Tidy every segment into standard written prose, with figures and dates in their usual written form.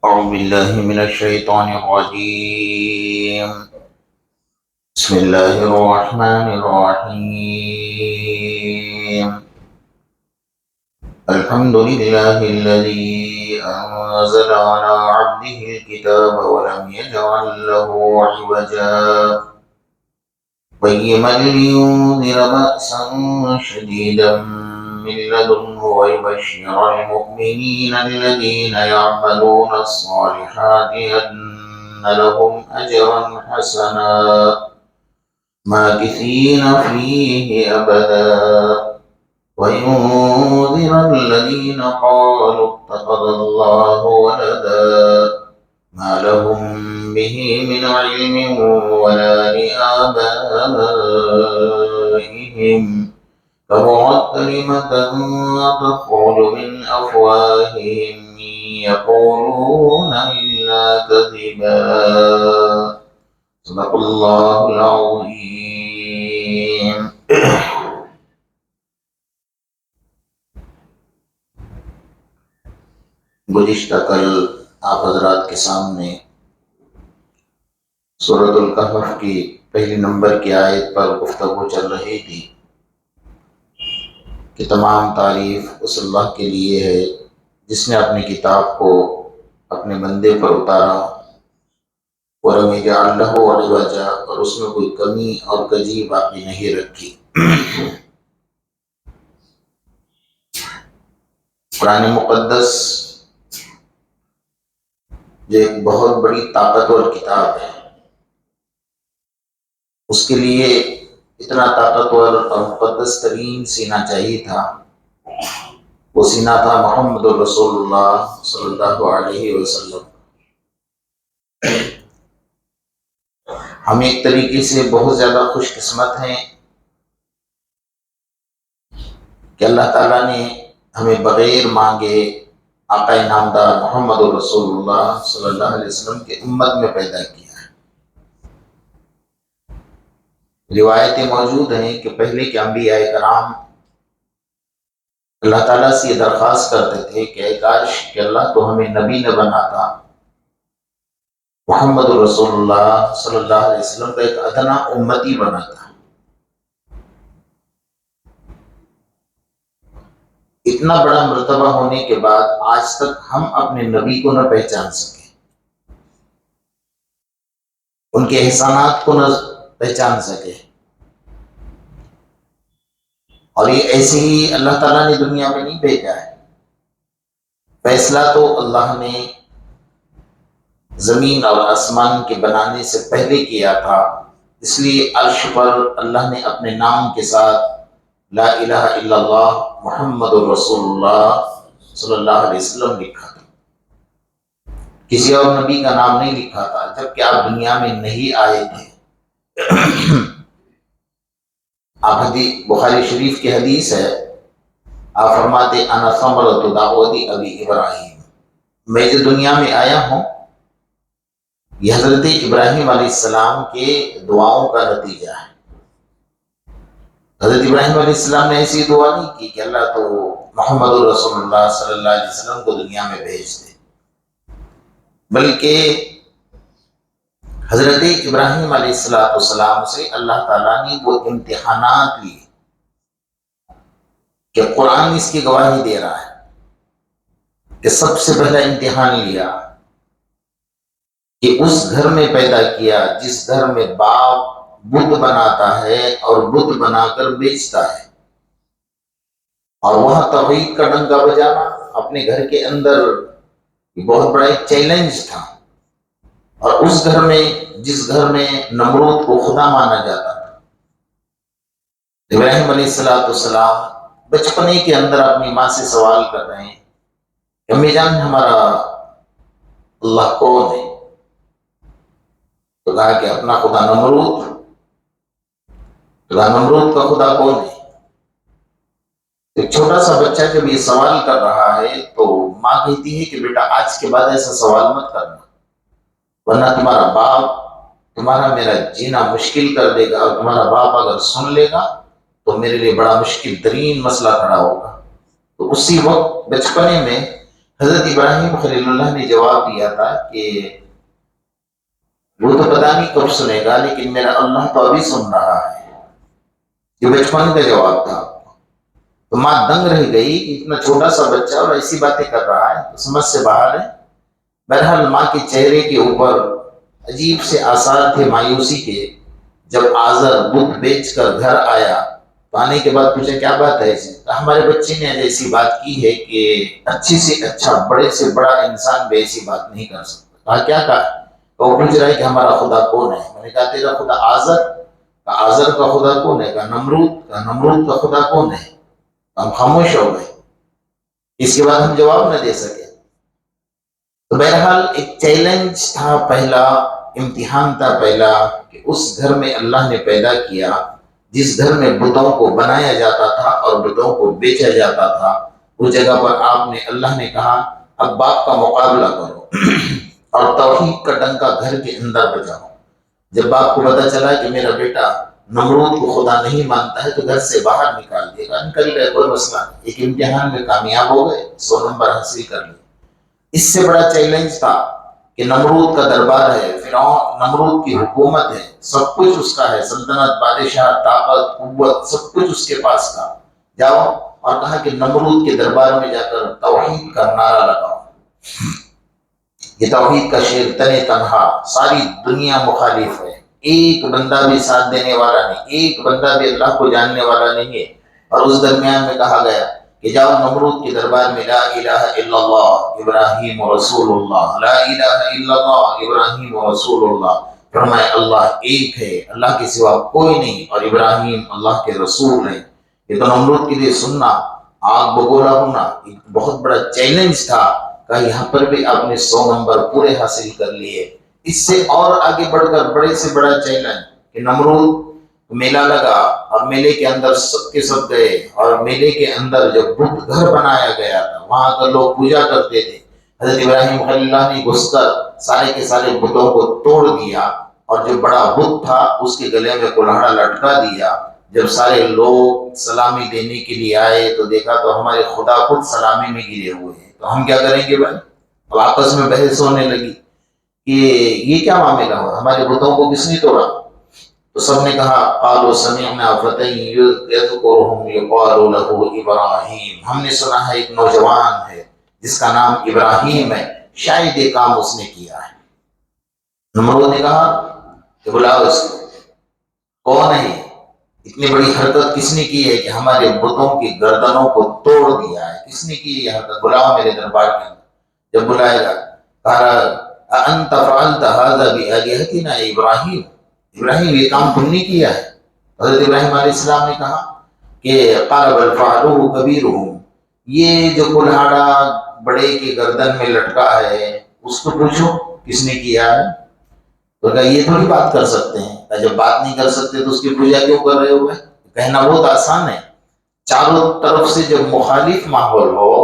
أعوذ بالله من الشيطان الرجيم. بسم الله الرحمن الرحيم. الحمد لله الذي أنزل على عبده الكتاب ولم يجعل له عوجا قيما لينذر بأسا شديدا من لدنه ويبشر المؤمنين الذين يعملون الصالحات أن لهم أجرا حسنا ماكثين فيه أبدا وينذر الذين قالوا اتخذ الله ولدا ما لهم به من علم ولا لآبائهم كبرت كلمة تخرج من أفواههم يقولون إلا كذبا. صدق الله العظيم. گزشتہ کل آپ حضرات کے سامنے سورۃ الکہف کی پہلی نمبر کی آیت پر گفتگو چل رہی تھی کہ تمام تعریف اس اللہ کے لیے ہے جس نے اپنی کتاب کو اپنے بندے پر اتارا وَلَمْ يَجْعَلْ لَهُ عِوَجًا، اور اس میں کوئی کمی اور کجی باقی نہیں رکھی۔ قرآن مقدس جو ایک بہت بڑی طاقتور کتاب ہے، اس کے لیے اتنا طاقتور اور مقدس ترین سینہ چاہیے تھا۔ وہ سینہ تھا محمد رسول اللہ صلی اللہ علیہ وسلم۔ ہم ایک طریقے سے بہت زیادہ خوش قسمت ہیں کہ اللہ تعالیٰ نے ہمیں بغیر مانگے آقا نامدار محمد رسول اللہ صلی اللہ علیہ وسلم کے امت میں پیدا کیا ہے۔ روایتیں موجود ہیں کہ پہلے کے انبیاء کرام اللہ تعالیٰ سے یہ درخواست کرتے تھے کہ اے کاش کہ اللہ تو ہمیں نبی نہ بناتا، محمد رسول اللہ صلی اللہ علیہ وسلم کا ایک ادنا امتی بناتا۔ اتنا بڑا مرتبہ ہونے کے بعد آج تک ہم اپنے نبی کو نہ پہچان سکے، ان کے احسانات کو نہ پہچان سکے، اور یہ ایسے ہی اللہ تعالیٰ نے دنیا میں نہیں بھیجا ہے۔ فیصلہ تو اللہ نے زمین اور آسمان کے بنانے سے پہلے کیا تھا، اس لیے عرش پر اللہ نے اپنے نام کے ساتھ لا الہ الا اللہ محمد رسول اللہ صلی اللہ علیہ وسلم لکھا تھا، کسی اور نبی کا نام نہیں لکھا تھا جبکہ آپ دنیا میں نہیں آئے تھے۔ آپ بخاری شریف کی حدیث ہے، آپ فرماتے انا ثمرۃ دعوت ابی ابراہیم، میں جو دنیا میں آیا ہوں یہ حضرت ابراہیم علیہ السلام کے دعاؤں کا نتیجہ ہے۔ حضرت ابراہیم علیہ السلام نے ایسی دعا نہیں کی کہ اللہ تو محمد رسول اللہ صلی اللہ علیہ وسلم کو دنیا میں بھیج دے، بلکہ حضرت ابراہیم علیہ السلام سے اللہ تعالیٰ نے وہ امتحانات لیے کہ قرآن اس کی گواہی دے رہا ہے کہ سب سے پہلا امتحان لیا کہ اس گھر میں پیدا کیا جس گھر میں باپ بت بناتا ہے اور بت بنا کر بیچتا ہے، اور وہاں توحید کا ڈنکا بجانا اپنے گھر کے اندر بہت بڑا ایک چیلنج تھا۔ اور اس گھر میں جس گھر میں نمرود کو خدا مانا جاتا تھا، ابراہیم علیہ السلام بچپنے کے اندر اپنی ماں سے سوال کر رہے ہیں کہ امی جان ہمارا اللہ کون ہے؟ تو کہا کہ اپنا خدا نمرود۔ نمرود کا خدا کون ہے؟ ایک چھوٹا سا بچہ جب یہ سوال کر رہا ہے تو ماں کہتی ہے کہ بیٹا آج کے بعد ایسا سوال مت کرنا، ورنہ تمہارا باپ تمہارا میرا جینا مشکل کر دے گا، اور تمہارا باپ اگر سن لے گا تو میرے لیے بڑا مشکل ترین مسئلہ کھڑا ہوگا۔ تو اسی وقت بچپنے میں حضرت ابراہیم خلیل اللہ نے جواب دیا تھا کہ وہ تو پتہ نہیں کب سنے گا، لیکن میرا اللہ تو ابھی سن رہا ہے۔ یہ بچپن کا جواب تھا۔ تو ماں دنگ رہ گئی کہ اتنا چھوٹا سا بچہ اور ایسی باتیں کر رہا ہے، تو سمجھ سے باہر ہے۔ بہرحال ماں کے چہرے کے اوپر عجیب سے آثار تھے مایوسی کے۔ جب آزر بت بیچ کر گھر آیا تو آنے کے بعد پوچھا کیا بات ہے اسے؟ ہمارے بچے نے ایسی بات کی ہے کہ اچھی سے اچھا بڑے سے بڑا انسان بھی ایسی بات نہیں کر سکتا۔ کہا کیا کہا؟ تو وہ پوچھ رہا ہے کہ ہمارا خدا کون ہے؟ میں نے کہا تیرا خدا آزر۔ کہا آزر کا خدا کون ہے؟ کہا نمرود۔ کہا نمرود کا خدا کون ہے؟ ہم خاموش ہو گئے، اس کے بعد ہم جواب نہ دے سکے۔ تو بہرحال ایک چیلنج تھا پہلا، امتحان تھا پہلا، کہ اس گھر میں اللہ نے پیدا کیا جس گھر میں بتوں کو بنایا جاتا تھا اور بتوں کو بیچا جاتا تھا۔ اس جگہ پر آپ نے، اللہ نے کہا اب باپ کا مقابلہ کرو اور توحید کا ڈنکا گھر کے اندر بجاؤ۔ جب باپ کو پتا چلا کہ میرا بیٹا نمرود کو خدا نہیں مانتا ہے تو گھر سے باہر نکال دے گا، نکل گئے، کوئی مسئلہ نہیں، ایک امتحان میں کامیاب ہو گئے، 100 نمبر حاصل کر لیے۔ اس سے بڑا چیلنج تھا کہ نمرود کا دربار ہے، فرعون نمرود کی حکومت ہے، سب کچھ اس کا ہے، سلطنت، بادشاہ، طاقت، قوت، سب کچھ اس کے پاس تھا۔ جاؤ اور کہا کہ نمرود کے دربار میں جا کر توحید کا نعرہ لگاؤ۔ یہ توحید کا شعر تنے تنہا، ساری دنیا مخالف ہے، ایک بندہ بھی ساتھ دینے والا نہیں، ایک بندہ بھی اللہ کو جاننے والا نہیں ہے۔ اور اس درمیان میں کہا گیا کہ جاؤ نمرود کے دربار میں لا الہ الا اللہ ابراہیم رسول اللہ، لا الہ الا اللہ ابراہیم رسول اللہ۔ فرمائے اللہ ایک ہے، اللہ کے سوا کوئی نہیں، اور ابراہیم اللہ کے رسول ہیں۔ یہ تو نمرود کے لیے سننا، آگ بگولا ہونا ایک بہت بڑا چیلنج تھا۔ کہ یہاں پر بھی آپ نے 100 نمبر پورے حاصل کر لیے۔ اس سے اور آگے بڑھ کر بڑے سے بڑا چیلنج کہ نمرود میلہ لگا اور میلے کے اندر سب کے سب گئے، اور میلے کے اندر جب بت گھر بنایا گیا تھا وہاں کا لوگ پوجا کرتے تھے، حضرت ابراہیم خلیل اللہ نے گھس کر سارے کے سارے بتوں کو توڑ دیا، اور جو بڑا بت تھا اس کے گلے میں کلہاڑا لٹکا دیا۔ جب سارے لوگ سلامی دینے کے لیے آئے تو دیکھا تو ہمارے خدا خود سلامی میں گرے ہوئے ہیں، تو ہم کیا کریں گے بھائی؟ اب آپس میں بحث ہونے لگی کہ یہ کیا معاملہ ہوا، ہمارے بتوں کو کس نے توڑا؟ تو سب نے کہا قالوا سمعنا فتى يذكرهم يقال له ابراہیم، ہم نے سنا ہے ایک نوجوان ہے جس کا نام ابراہیم ہے، شاید یہ کام اس نے کیا ہے۔ نمرود نے کہا کہ بلاؤ اس کو، کون ہے؟ اتنی بڑی حرکت کس نے کی ہے کہ ہمارے بتوں کی گردنوں کو توڑ دیا ہے؟ کس نے کی یہ حرکت؟ بلاؤ میرے دربار کے اندر۔ جب بلائے گا کہا انت فعلت هذا بآلهتنا ابراہیم، ابراہیم یہ کام تم نے کیا ہے؟ حضرت ابراہیم علیہ السلام نے کہا کہ قال بل فعلوه كبيرهم، یہ جو کلہاڑا بڑے کے گردن میں لٹکا ہے اس کو پوچھو کس نے کیا ہے۔ تو کہا یہ تھوڑی بات کر سکتے ہیں، جب بات نہیں کر سکتے تو اس کی پوجا کیوں کر رہے ہو؟ کہنا بہت آسان ہے، چاروں طرف سے جب مخالف ماحول ہو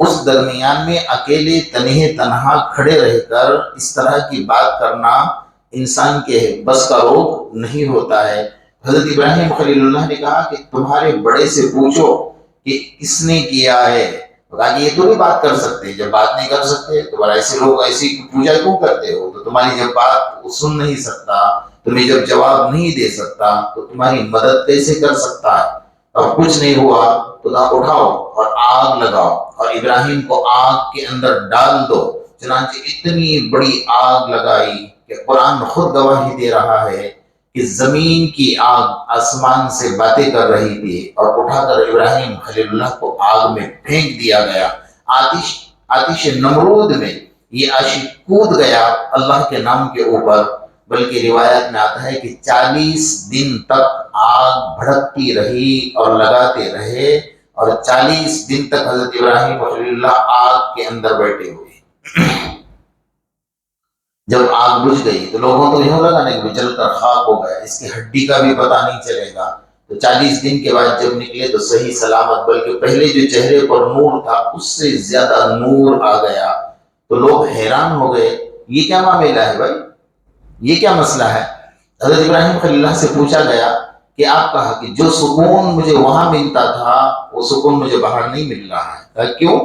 اس درمیان میں اکیلے تنہے تنہا کھڑے رہ کر اس طرح کی بات کرنا انسان کے بس کا روگ نہیں ہوتا ہے۔ حضرت ابراہیم خلیل اللہ نے کہا کہ تمہارے بڑے سے پوچھو کہ کس نے کیا ہے۔ کہا یہ تو بھی بات کر سکتے، جب بات نہیں کر سکتے تو ایسے لوگ ایسی پوجا کیوں کرتے ہو؟ تو تمہاری جب بات سن نہیں سکتا، تمہیں جب جواب نہیں دے سکتا تو تمہاری مدد کیسے کر سکتا ہے؟ اب کچھ نہیں ہوا تو کہا اٹھاؤ اور آگ لگاؤ اور ابراہیم کو آگ کے اندر ڈال دو۔ چنانچہ اتنی بڑی آگ لگائی کہ قرآن خود گواہی دے رہا ہے کہ زمین کی آگ آسمان سے باتیں کر رہی تھی، اور اٹھا کر ابراہیم خلیل اللہ کو آگ میں پھینک دیا گیا۔ آتش نمرود میں یہ عاشق کود گیا اللہ کے نام کے اوپر، بلکہ روایت میں آتا ہے کہ 40 دن تک آگ بھڑکتی رہی اور لگاتے رہے، اور 40 دن تک حضرت ابراہیم خلیل اللہ آگ کے اندر بیٹھے ہوئے۔ جب آگ بجھ گئی تو لوگوں تو یوں لگا کہ جل کر خاک ہو گیا، اس کی ہڈی کا بھی پتہ نہیں چلے گا۔ تو 40 دن کے بعد جب نکلے تو صحیح سلامت، بلکہ پہلے جو چہرے پر نور تھا اس سے زیادہ نور آ گیا۔ تو لوگ حیران ہو گئے، یہ کیا معاملہ ہے بھائی، یہ کیا مسئلہ ہے؟ حضرت ابراہیم خلیل اللہ سے پوچھا گیا کہ آپ کہا کہ جو سکون مجھے وہاں ملتا تھا وہ سکون مجھے باہر نہیں مل رہا ہے۔ کہا کیوں؟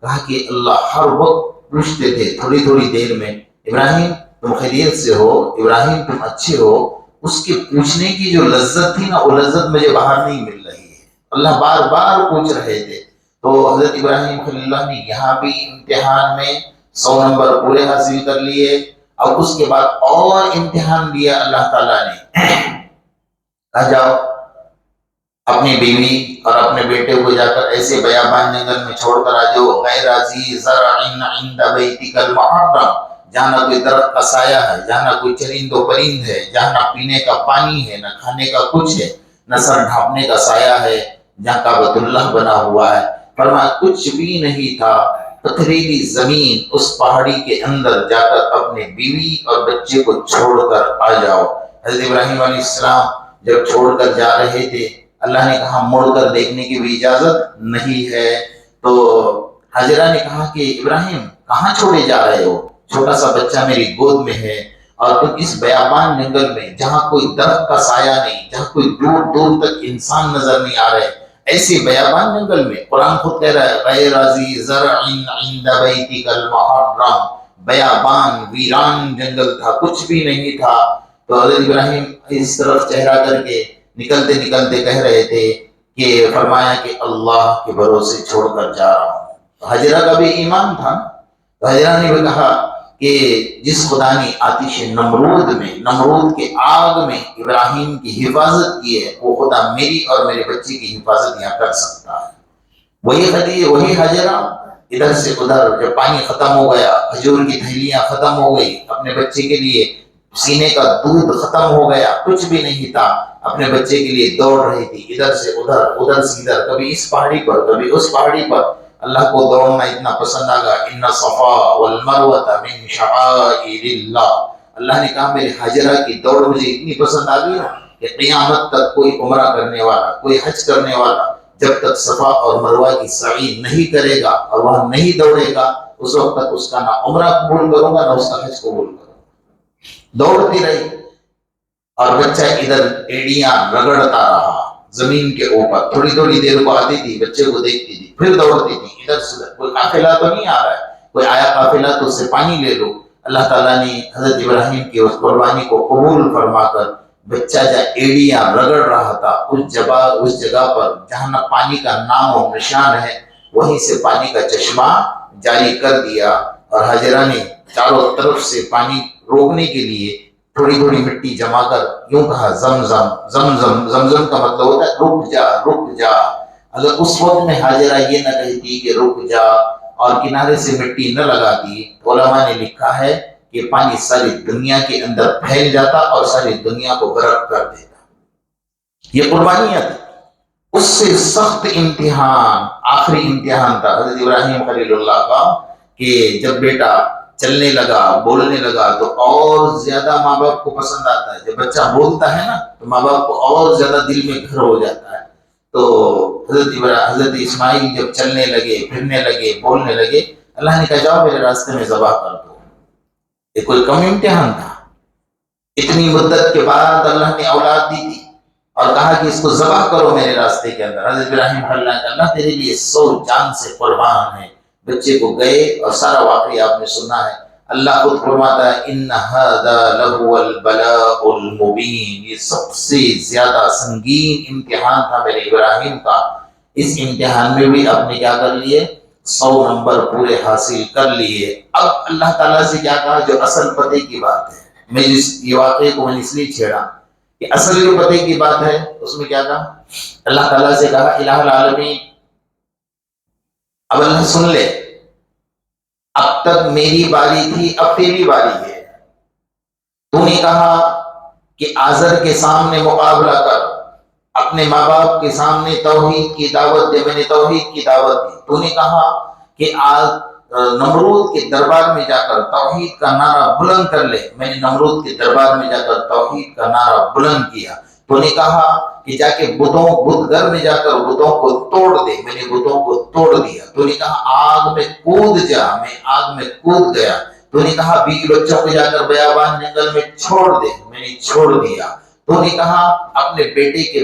کہا کہ اللہ ہر وقت پوچھتے تھے تھوڑی تھوڑی دیر میں، ابراہیم تم خیریت سے ہو، ابراہیم تم اچھے ہو. اس کے پوچھنے کی جو لذت تھی نا، وہ لذت مجھے باہر نہیں مل رہی ہے. اللہ بار بار پوچھ رہے تھے. تو حضرت ابراہیم خلیل اللہ نے یہاں بھی امتحان میں 100 نمبر پورے حاصل کر لیے. اور اس کے بعد اور امتحان دیا اللہ تعالیٰ نے. کہا جاؤ اپنی بیوی اور اپنے بیٹے کو جا کر ایسے بیابان جنگل میں چھوڑ کر آ جاؤ، غیر ذی زرع عند بیتک المحرم، جہاں نہ کوئی درخت کا سایہ ہے، جہاں نہ کوئی چرند و پرند ہے، جہاں نہ پینے کا پانی ہے، نہ کھانے کا کچھ ہے، نہ سر ڈھانپنے کا سایہ ہے، جہاں کعبۃ اللہ بنا ہوا ہے. فرمایا کچھ بھی نہیں تھا، پتھریلی زمین، اس پہاڑی کے اندر جا کر اپنے بیوی اور بچے کو چھوڑ کر آ جاؤ. حضرت ابراہیم علیہ السلام جب چھوڑ کر جا رہے تھے، اللہ نے کہا موڑ کر دیکھنے کی بھی اجازت نہیں ہے. تو حاجرہ نے کہا کہ ابراہیم کہاں چھوڑے جا رہے ہو؟ چھوٹا سا بچہ میری گود میں ہے، اور تم اس بیابان جنگل میں جہاں کوئی درخت کا سایہ نہیں، جہاں کوئی دور دور تک انسان نظر نہیں آ رہے، ایسے بیابان جنگل میں. قرآن خود کہہ رہا ہے غیر ذی زرع عند بیتک المحرم، بیابان ویران جنگل تھا، کچھ بھی نہیں تھا. تو حضرت ابراہیم اس طرف چہرہ کر کے نکلتے نکلتے کہہ رہے تھے کہ فرمایا کہ اللہ کے بھروسے چھوڑ کر جا رہا ہوں. حاجرہ کا بھی ایمان تھا. حاجرہ نے بھی کہا کہ جس خدا نے آتش نمرود میں، نمرود کے آگ میں ابراہیم کی حفاظت کی ہے، وہ خدا میری اور میرے بچے کی حفاظت یہاں کر سکتا ہے. وہی حاجرہ ادھر سے ادھر جب پانی ختم ہو گیا، کھجور کی تھیلیاں ختم ہو گئی، اپنے بچے کے لیے سینے کا دودھ ختم ہو گیا، کچھ بھی نہیں تھا، اپنے بچے کے لیے دوڑ رہی تھی ادھر سے ادھر، ادھر سے ادھر، کبھی اس پہاڑی پر کبھی اس پہاڑی پر. اللہ کو دوڑنا اتنا پسند آگا. ان صفا والمروۃ من شعائر اللہ. اللہ نے کہا میرے حاجرہ کی دوڑ مجھے اتنی پسند آ گئی کہ قیامت تک کوئی عمرہ کرنے والا، کوئی حج کرنے والا جب تک صفا اور مروہ کی سعی نہیں کرے گا اور وہاں نہیں دوڑے گا، اس وقت تک اس کا نہ عمرہ قبول کروں گا نہ اس کا حج قبول کروں گا. دوڑتی رہی اور بچہ ادھر ایڑیاں رگڑتا رہا زمین کے اوپر. تھوڑی تھوڑی دیر کو آتی تھی، بچے کو دیکھتی تھی، پھر دوڑتی تھی ادھر سے ادھر. کوئی قافلہ تو نہیں آ رہا ہے، کوئی آیا قافلہ تو اس سے پانی لے لو. اللہ تعالیٰ نے حضرت ابراہیم کی اس قربانی کو قبول فرما کر بچہ جہاں ایڑیاں رگڑ رہا تھا، اس جگہ پر جہاں نہ پانی کا نام و نشان ہے، وہیں سے پانی کا چشمہ جاری کر دیا. اور حاجرہ نے چاروں طرف سے پانی روکنے کے لیے تھوڑی تھوڑی مٹی جما کر یوں کہا زمزم زمزم. زمزم کا مطلب ہوتا ہے رک جا رک جا. اگر اس وقت میں حاجرہ یہ نہ کہتی کہ رک جا اور کنارے سے مٹی نہ لگاتی، علماء نے لکھا ہے کہ پانی ساری دنیا کے اندر پھیل جاتا اور ساری دنیا کو غرق کر دیتا. یہ قربانیاں تھی. اس سے سخت امتحان، آخری امتحان تھا حضرت ابراہیم خلیل اللہ کا کہ جب بیٹا چلنے لگا، بولنے لگا تو اور زیادہ ماں باپ کو پسند آتا ہے. جب بچہ بولتا ہے نا تو ماں باپ کو اور زیادہ دل میں گھر ہو جاتا ہے. تو حضرت اسماعیل جب چلنے لگے، پھرنے لگے، بولنے لگے، اللہ نے کہا جاؤ میرے راستے میں ذبح کر دو. یہ کوئی کم امتحان تھا؟ اتنی مدت کے بعد اللہ نے اولاد دی تھی اور کہا کہ اس کو ذبح کرو میرے راستے کے اندر. حضرت ابراہیم اللہ تیرے لیے 100 جان سے قربان ہے. بچے کو گئے اور سارا واقعہ آپ نے سنا ہے. اللہ خود فرماتا ہے ان ھذا لہو البلاء المبین. یہ سب سے زیادہ سنگین امتحان تھا میرے ابراہیم کا. اس امتحان میں بھی آپ نے کیا کر لیے؟ 100 نمبر پورے حاصل کر لیے. اب اللہ تعالیٰ سے کیا کہا؟ جو اصل پتے کی بات ہے. میں یہ واقعے کو میں اس لیے چھیڑا کہ اصل جو پتے کی بات ہے اس میں کیا کہا؟ اللہ تعالیٰ سے کہا الہ العالمین اب اللہ سن لے، اب تک میری باری تھی، اب تیری باری ہے. تو نے کہا کہ آزر کے سامنے مقابلہ کر، اپنے ماں باپ کے سامنے توحید کی دعوت دے. میں نے توحید کی دعوت دی. تو نے کہا کہ نمرود کے دربار میں جا کر توحید کا نعرہ بلند کر لے. میں نے نمرود کے دربار میں جا کر توحید کا نعرہ بلند کیا. تو نے کہا کہ جا کے بدھ گھر میں جا کر بتوں کو توڑ دے. میں نے بتوں کو توڑ دیا. تو نے کہا آگ میں کود جا. میں آگ میں کود گیا. تو نے کہا بیوی بچوں کو جا کر بیابان جنگل میں چھوڑ دے. میں نے چھوڑ دیا. تو نے کہا اپنے بیٹے کے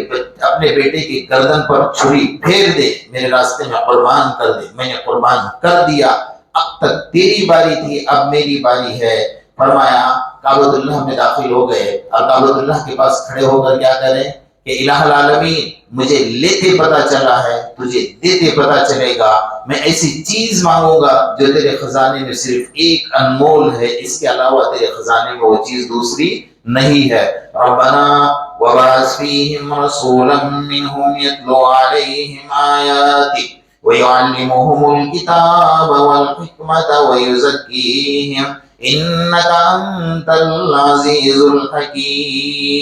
گردن پر چھری پھیر دے، میرے راستے میں قربان کر دے۔ میں نے قربان کر دیا، اب تک تیری باری تھی، اب میری باری ہے۔ فرمایا کعبۃ اللہ میں داخل ہو گئے اور کعبۃ اللہ کے پاس کھڑے ہو کر کیا کریں کہ الہ العالمین مجھے لیتے پتہ چلا ہے، تجھے دیتے پتہ چلے گا۔ میں ایسی چیز مانگوں گا جو تیرے خزانے میں صرف ایک انمول ہے، اس کے علاوہ تیرے خزانے میں وہ چیز دوسری نہیں ہے۔ ربنا وبعث فیہم رسولا منہم یتلو علیہم آیاتک ویعلمہم الکتاب والحکمت ویزکیہم انک انت العزیز الحکیم۔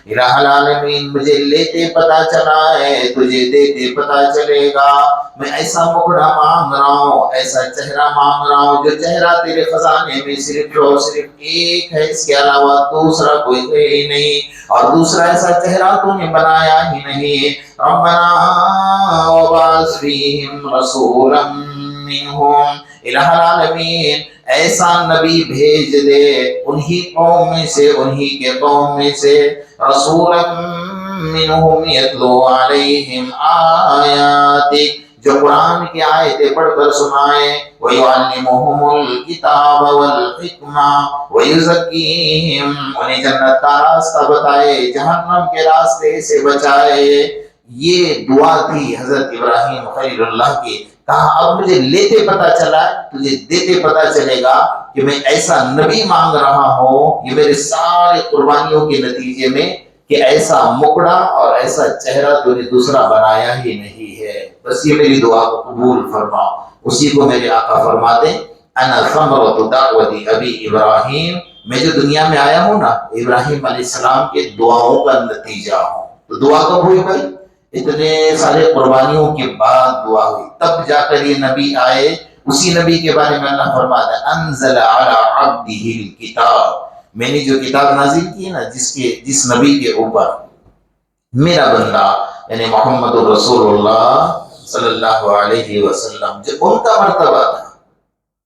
الہ العالمین مجھے لیتے پتہ چلا ہے، تجھے دیتے پتہ چلے گا۔ میں ایسا مکڑا مانگ رہا ہوں، ایسا چہرہ مانگ رہا ہوں جو چہرہ تیرے خزانے میں صرف ایک ہے، اس کے علاوہ دوسرا کوئی ہے ہی نہیں، اور دوسرا ایسا چہرہ تو نے بنایا ہی نہیں۔ ربنا وبعث فیہم رسولا منہم، الہ العالمین ایسا نبی بھیج دے انہی قوم میں سے، انہی کے قوم میں سے، رسولا منہم یتلو علیہم آیاتک، جو قرآن کی آیتیں پڑھ کر سنائے، وَيُعَلِّمُهُمُ الْكِتَابَ وَالْحِکْمَةَ وَيُزَکِّیہم، انہیں جنت کا راستہ بتائے، جہنم کے راستے سے بچائے۔ یہ دعا تھی حضرت ابراہیم خلیل اللہ کی۔ کہا اب مجھے لیتے پتہ چلا، تجھے دیتے پتہ چلے گا کہ میں ایسا نبی مانگ رہا ہوں، یہ میرے سارے قربانیوں کے نتیجے میں، کہ ایسا مکڑا اور ایسا چہرہ تو نے دوسرا بنایا ہی نہیں ہے، بس یہ میری دعا کو قبول فرما۔ اسی کو میرے آقا فرماتے انا ثمرۃ دعوت ابی ابراہیم، میں جو دنیا میں آیا ہوں نا، ابراہیم علیہ السلام کے دعاؤں کا نتیجہ ہوں۔ تو دعا کب ہوئی بھائی؟ اتنے سارے قربانیوں کے بعد دعا ہوئی، تب جا کر یہ نبی آئے۔ اسی نبی کے بارے میں اللہ فرماتا ہے انزل علی عبدہ الکتاب، میں نے جو کتاب نازل کی نا جس نبی کے اوپر، میرا بندہ یعنی محمد رسول اللہ صلی اللہ علیہ وسلم، جو ان کا مرتبہ تھا،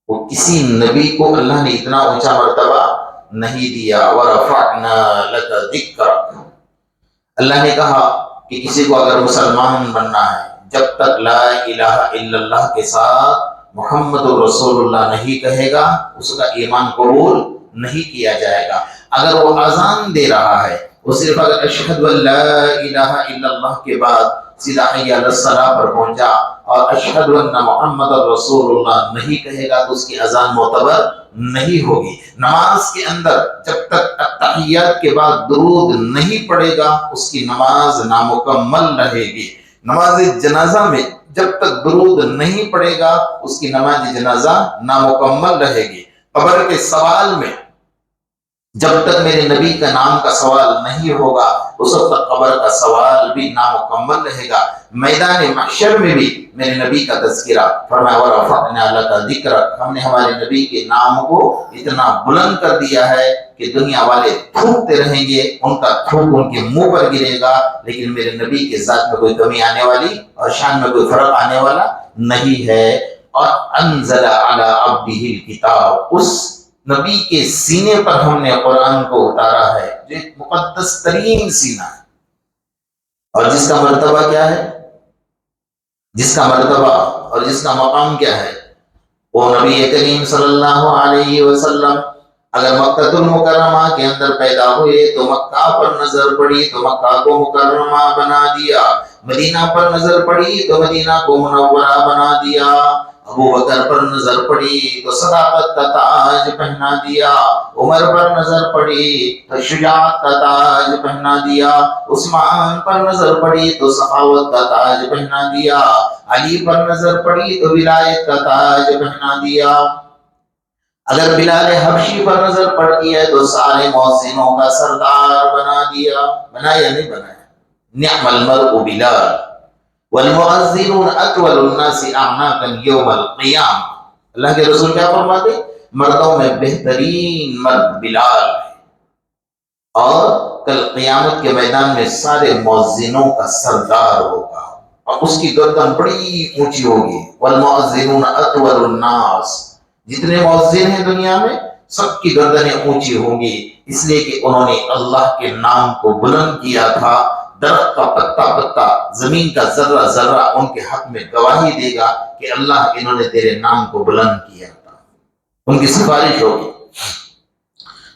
وہ کسی نبی کو اللہ نے اتنا اونچا مرتبہ نہیں دیا۔ ورفعنا لک ذکرک، اللہ نے کہا کہ کسی کو اگر مسلمان بننا ہے، جب تک لا الہ الا اللہ کے ساتھ محمد رسول اللہ نہیں کہے گا، اس کا ایمان قبول نہیں کیا جائے گا۔ اگر وہ اذان دے رہا ہے، وہ صرف اگر اشہد ان لا الہ الا اللہ کے بعد سیدھا حی علی الصلاۃ پر پہنچا اور اشہد ان محمد رسول اللہ نہیں کہے گا تو اس کی اذان معتبر نہیں ہوگی۔ نماز کے اندر جب تک التحیات کے بعد درود نہیں پڑے گا، اس کی نماز نامکمل رہے گی۔ نماز جنازہ میں جب تک درود نہیں پڑے گا، اس کی نماز جنازہ نامکمل رہے گی۔ قبر کے سوال میں جب تک میرے نبی کا نام کا سوال نہیں ہوگا، اس وقت قبر کا سوال بھی نامکمل رہے گا۔ میدان محشر میں بھی میرے نبی کا تذکرہ، فرمایا ورفعنا لک ذکرک، ہم نے ہمارے نبی کے نام کو اتنا بلند کر دیا ہے کہ دنیا والے تھوکتے رہیں گے، ان کا تھوک ان کے منہ پر گرے گا، لیکن میرے نبی کے ذات میں کوئی کمی آنے والی اور شان میں کوئی فرق آنے والا نہیں ہے۔ اور انزل علی عبدہ الکتاب، اس نبی کے سینے پر ہم نے قرآن کو اتارا ہے، جو ایک مقدس ترین سینہ ہے، اور جس کا مرتبہ کیا ہے، جس کا مرتبہ اور جس کا مقام کیا ہے، وہ نبی کریم صلی اللہ علیہ وسلم اگر مکہ المکرمہ کے اندر پیدا ہوئے تو مکہ پر نظر پڑی تو مکہ کو مکرمہ بنا دیا، مدینہ پر نظر پڑی تو مدینہ کو منورہ بنا دیا، ابو بکر پر نظر پڑی تو صداقت کا تاج پہنا دیا، عمر پر نظر پڑی تو شجاعت کا تاج پہنا دیا، عثمان پر نظر پڑی تو سخاوت کا تاج پہنا دیا، علی پر نظر پڑی تو ولایت کا تاج پہنا دیا۔ اگر بلال حبشی پر نظر پڑتی ہے تو سارے مؤذنوں کا سردار بنا دیا۔ بنایا نہیں بنایا؟ نعم المرء بلال والمؤذنون اطول الناس اعناقا یوم القیامہ، اللہ کے رسول کیا فرماتے؟ مردوں میں بہترین مرد بلال ہے، اور کل قیامت کے میدان میں سارے مؤذنوں کا سردار ہوگا، اور اس کی گردن بڑی اونچی ہوگی۔ والمؤذنون اطول الناس، جتنے مؤذن ہیں دنیا میں سب کی گردنیں اونچی ہوں گی، اس لیے کہ انہوں نے اللہ کے نام کو بلند کیا تھا۔ درخت کا پتا پتا، زمین کا ذرہ ذرہ ان کے حق میں گواہی دے گا کہ اللہ انہوں نے تیرے نام کو بلند کیا تھا، ان کی سفارش ہوگی۔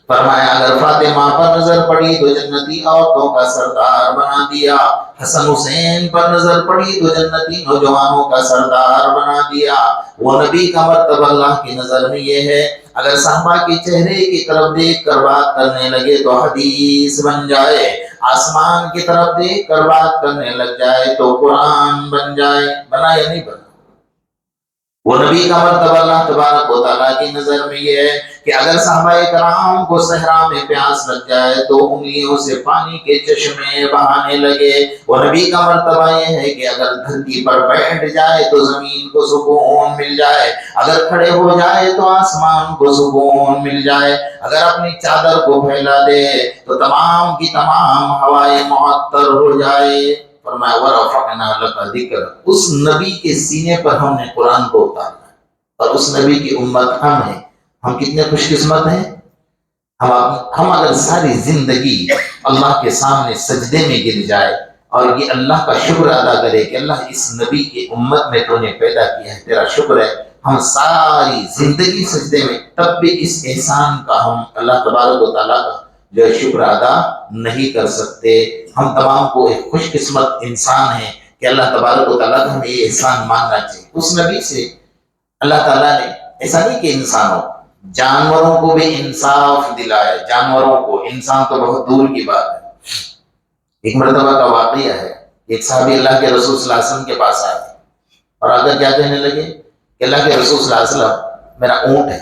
فرمایا اگر فاطمہ پر نظر پڑی تو جنتی عورتوں کا سردار بنا دیا، حسن حسین پر نظر پڑی تو جنتی نوجوانوں کا سردار بنا دیا۔ وہ نبی کا مرتبہ اللہ کی نظر میں یہ ہے، اگر صحابہ کے چہرے کی طرف دیکھ کر بات کرنے لگے تو حدیث بن جائے، آسمان کی طرف دیکھ کر بات کرنے لگ جائے تو قرآن بن جائے۔ بنا یا نہیں بنا؟ وہ نبی کا مرتبہ اللہ تبارک و تعالیٰ کی نظر میں یہ ہے کہ اگر صحابہ کرام کو صحرا میں پیاس لگ جائے تو انگلیوں سے پانی کے چشمے بہانے لگے۔ وہ نبی کا مرتبہ یہ ہے کہ اگر دھرتی پر بیٹھ جائے تو زمین کو سکون مل جائے، اگر کھڑے ہو جائے تو آسمان کو سکون مل جائے، اگر اپنی چادر کو پھیلا دے تو تمام کی تمام ہوائیں معطر ہو جائے۔ فرمایا وَرَفَعْنَا لَكَ ذِكْرَكَ، اس نبی کے سینے پر ہم نے قرآن کو اتارا ہے، اور اس نبی کی امت ہم ہیں۔ ہم کتنے خوش قسمت ہیں، ہم اگر ساری زندگی اللہ کے سامنے سجدے میں گر جائے اور یہ اللہ کا شکر ادا کرے کہ اللہ اس نبی کی امت میں تو نے پیدا کیا ہے، تیرا شکر ہے، ہم ساری زندگی سجدے میں، تب بھی اس احسان کا ہم اللہ تبارک و تعالیٰ کا جو شکر ادا نہیں کر سکتے۔ ہم تمام کو ایک خوش قسمت انسان ہیں کہ اللہ تبارک و تعالیٰ کا ہمیں یہ احسان ماننا چاہیے۔ اس نبی سے اللہ تعالیٰ نے ایسا نہیں کہ انسانوں، جانوروں کو بھی انصاف دلایا، جانوروں کو، انسان تو بہت دور کی بات ہے۔ ایک مرتبہ کا واقعہ ہے، ایک صحابی اللہ کے رسول صلی اللہ علیہ وسلم کے پاس آئے اور آگر کیا کہنے لگے کہ اللہ کے رسول صلی اللہ علیہ وسلم میرا اونٹ ہے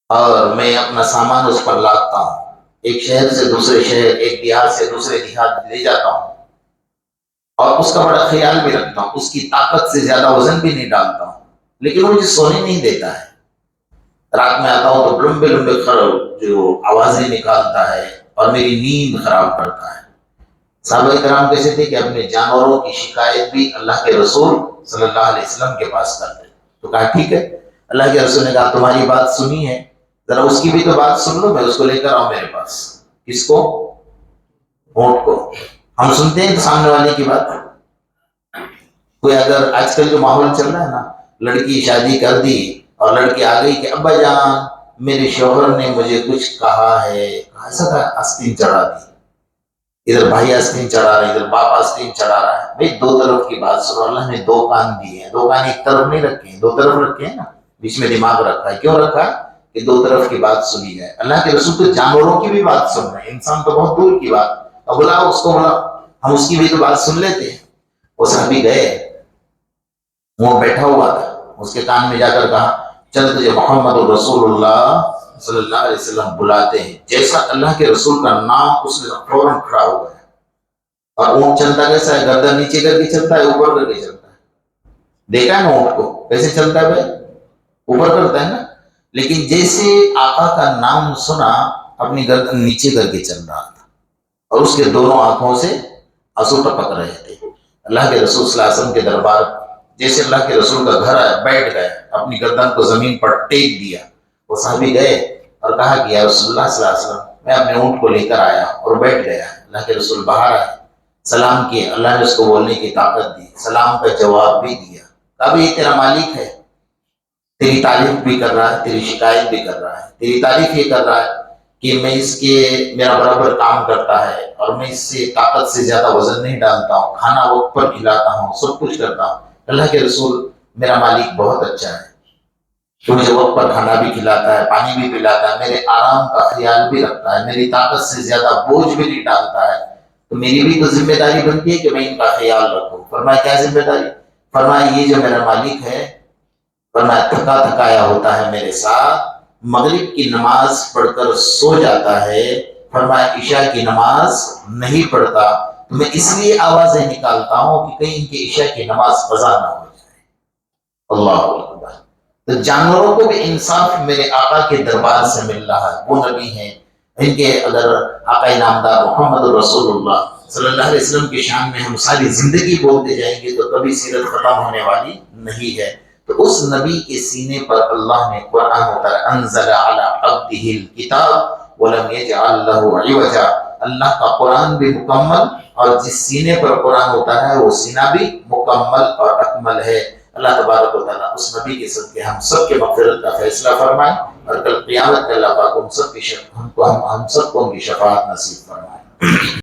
اور میں اپنا سامان اس پر لادتا ہوں، ایک شہر سے دوسرے شہر، ایک دیہات سے دوسرے دیہات لے جاتا ہوں، اور اس کا بڑا خیال بھی رکھتا ہوں، اس کی طاقت سے زیادہ وزن بھی نہیں ڈالتا ہوں، لیکن وہ مجھے سونے نہیں دیتا ہے۔ رات میں آتا ہوں تو لمبے لمبے جو آوازیں نکالتا ہے اور میری نیند خراب کرتا ہے۔ صحابہ کرام کیسے تھے کہ اپنے جانوروں کی شکایت بھی اللہ کے رسول صلی اللہ علیہ وسلم کے پاس کرتے، تو کہا ٹھیک ہے۔ اللہ کے رسول نے کہا تمہاری بات سنی ہے، ذرا اس کی بھی تو بات سن لو، میں اس کو لے کر آؤں میرے پاس۔ کس کو؟ اونٹ کو۔ ہم سنتے ہیں سامنے والے کی بات۔ کوئی اگر آج کل جو ماحول چل رہا ہے نا، لڑکی شادی کر دی اور لڑکی آ گئی کہ ابا جان میرے شوہر نے مجھے کچھ کہا ہے، ایسا تھا، آستین چڑھا دی، ادھر بھائی آستین چڑھا رہا ہے، ادھر باپ آستین چڑھا رہا ہے۔ بھائی دو طرف کی بات سنو، اللہ نے دو کان دیے ہیں، دو کان ایک طرف نہیں رکھے ہیں، دو طرف رکھے ہیں نا، بیچ میں دماغ رکھا ہے۔ کیوں رکھا ہے؟ کہ دو طرف کی بات سنی جائے۔ اللہ کے رسول تو جانوروں کی بھی بات سن رہے ہیں، انسان تو بہت دور کی بات، اب بلا اس کو، بلا ہم اس کی بھی تو بات سن لیتے ہیں۔ وہ صحابی گئے، وہ بیٹھا ہوا تھا، اس کے کان میں جا کر کہا چل تجھے محمد رسول اللہ صلی اللہ علیہ وسلم بلاتے ہیں۔ جیسا اللہ کے رسول کا نام، اس نے فوراً کھڑا ہو گیا۔ اور اونٹ چلتا کیسا ہے؟ گردن نیچے کر کے چلتا ہے، اوپر کر کے چلتا ہے؟ دیکھا ہے نا اونٹ کو کیسے چلتا ہے؟ بھائی اوپر کرتا ہے نا، لیکن جیسے آقا کا نام سنا اپنی گردن نیچے کر کے چل رہا تھا، اور اس کے دونوں آنکھوں سے آنسو ٹپک رہے تھے۔ اللہ کے رسول صلی اللہ علیہ وسلم کے دربار، جیسے اللہ کے رسول کا گھر آیا، بیٹھ گئے، اپنی گردن کو زمین پر ٹیک دیا۔ وہ صحابی گئے اور کہا کہ یا رسول اللہ صلی اللہ علیہ وسلم میں اپنے اونٹ کو لے کر آیا اور بیٹھ گیا۔ اللہ کے رسول باہر آئے، سلام کیے، اللہ نے اس کو بولنے کی طاقت دی، سلام کا جواب بھی دیا، کہا بھی یہ تیرا مالک ہے، تیری تعریف بھی کر رہا ہے، تیری شکایت بھی کر رہا ہے، تیری تعریف یہ کر رہا ہے کہ میں اس کے میرا برابر کام کرتا ہے اور میں اس سے طاقت سے زیادہ وزن نہیں ڈالتا ہوں، کھانا وقت پر کھلاتا ہوں، سب کچھ کرتا ہوں۔ اللہ کے رسول میرا مالک بہت اچھا ہے، تو مجھے وقت پر کھانا بھی کھلاتا ہے، پانی بھی پلاتا ہے، میرے آرام کا خیال بھی رکھتا ہے، میری طاقت سے زیادہ بوجھ بھی نہیں ڈالتا ہے، تو میری بھی تو ذمہ داری بنتی ہے کہ میں ان کا خیال رکھوں۔ فرمایا کیا ذمہ داری؟ فرمایا یہ جو میرا مالک ہے، فرمایا تھکا تھکایا ہوتا ہے میرے ساتھ، مغرب کی نماز پڑھ کر سو جاتا ہے، فرمایا عشاء کی نماز نہیں پڑھتا، تو میں اس لیے آوازیں نکالتا ہوں کہ کہیں ان کی عشاء کی نماز قضا نہ ہو جائے۔ اللہ اکبر۔ تو جانوروں کو بھی انصاف میرے آقا کے دربار سے مل رہا ہے، وہ نبی ہیں، ان کے اگر آقا نامدار محمد رسول اللہ صلی اللہ علیہ وسلم کی شان میں ہم ساری زندگی بولتے جائیں گے تو کبھی سیرت ختم ہونے والی نہیں ہے۔ تو اس نبی کے سینے پر اللہ نے قرآن اتارا، انزل علی عبدہ الکتاب وَلَمْ يَجْعَلْ لَهُ عِوَجًا. اللہ کا قرآن بھی مکمل، اور جس سینے پر قرآن ہوتا ہے وہ سینہ بھی مکمل اور اکمل ہے. اللہ تبارک و تعالیٰ اس نبی کے صدقے ہم سب کے مغفرت کا فیصلہ فرمائے، اور کل قیامت میں اللہ پاک ہم سب کو ان کی شفاعت نصیب فرمائے.